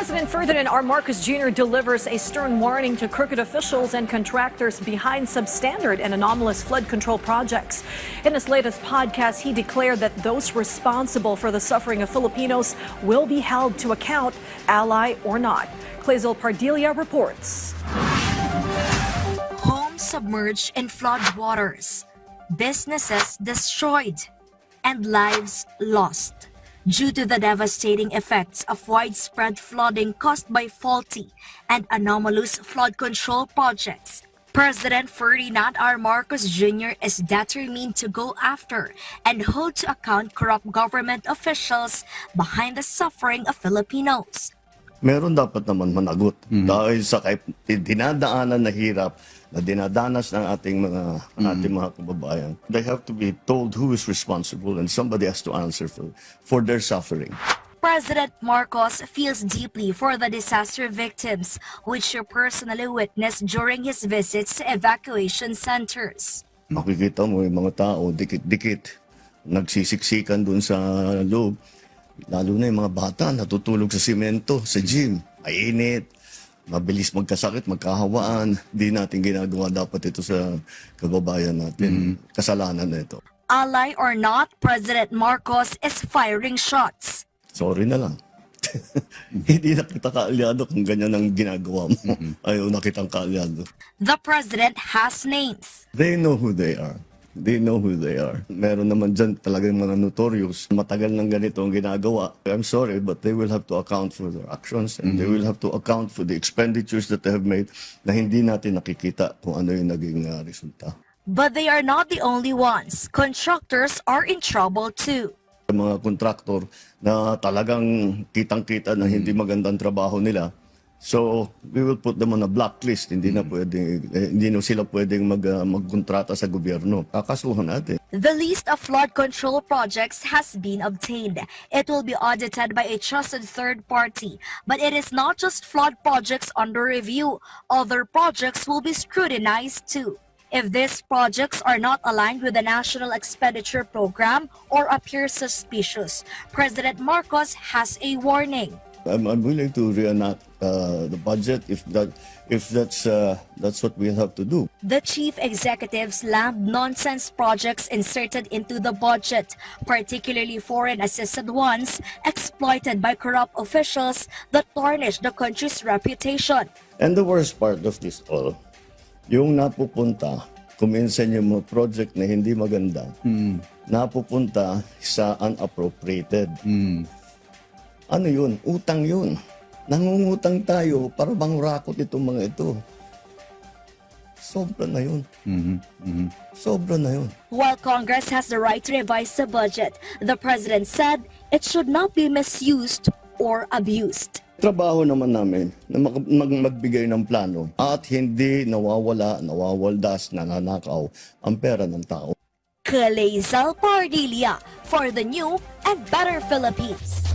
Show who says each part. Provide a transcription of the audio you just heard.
Speaker 1: President Ferdinand R. Marcos Jr. delivers a stern warning to crooked officials and contractors behind substandard and anomalous flood control projects. In his latest podcast, he declared that those responsible for the suffering of Filipinos will be held to account, ally or not. Clazel Pardilia reports.
Speaker 2: Homes submerged in flood waters, businesses destroyed, and lives lost due to the devastating effects of widespread flooding caused by faulty and anomalous flood control projects. President Ferdinand R. Marcos Jr. is determined to go after and hold to account corrupt government officials behind the suffering of Filipinos.
Speaker 3: Meron dapat naman managot dahil sa dinadaanan na hirap na dinadanas ng ating mga kababayan. They have to be told who is responsible and somebody has to answer for their suffering.
Speaker 2: President Marcos feels deeply for the disaster victims, which he personally witnessed during his visits to evacuation centers.
Speaker 3: Makikita mo yung mga tao, dikit-dikit, nagsisiksikan dun sa loob. Lalo na yung mga bata, natutulog sa simento, sa gym, mainit, mabilis magkasakit, magkahawaan. Di natin ginagawa dapat ito sa kababayan natin. Kasalanan na ito.
Speaker 2: Ally or not, President Marcos is firing shots.
Speaker 3: Sorry na lang. Hindi na kita kaalyado kung ganyan ang ginagawa mo. Ayaw na kitang kaalyado.
Speaker 2: The president has names.
Speaker 3: They know who they are. They know who they are. Meron naman dyan talagang mga notorious. Matagal ng ganito ang ginagawa. I'm sorry, but they will have to account for their actions and they will have to account for the expenditures that they have made na hindi natin nakikita kung ano yung naging resulta.
Speaker 2: But they are not the only ones. Contractors are in trouble too.
Speaker 3: Mga kontraktor na talagang kitang-kita na hindi magandang trabaho nila. So, we will put them on a blacklist. Hindi na sila pwedeng magkontrata sa gobyerno. Kakasuhan natin.
Speaker 2: The list of flood control projects has been obtained. It will be audited by a trusted third party. But it is not just flood projects under review. Other projects will be scrutinized too. If these projects are not aligned with the National Expenditure Program or appear suspicious, President Marcos has a warning.
Speaker 3: I'm willing to reenact the budget if that's what we'll have to do.
Speaker 2: The chief executives lump nonsense projects inserted into the budget, particularly foreign-assisted ones, exploited by corrupt officials that tarnish the country's reputation.
Speaker 3: And the worst part of this all, yung napupunta, kuminsan yung mga project na hindi maganda, napupunta sa unappropriated. Ano yun? Utang yun. Nangungutang tayo para bang rakot itong mga ito. Sobra na yun. Sobra na yun.
Speaker 2: While Congress has the right to revise the budget, the President said it should not be misused or abused.
Speaker 3: Trabaho naman namin na magbigay ng plano at hindi nawawaldas, nananakaw ang pera ng tao.
Speaker 2: Clazel Pardilia for the new and better Philippines.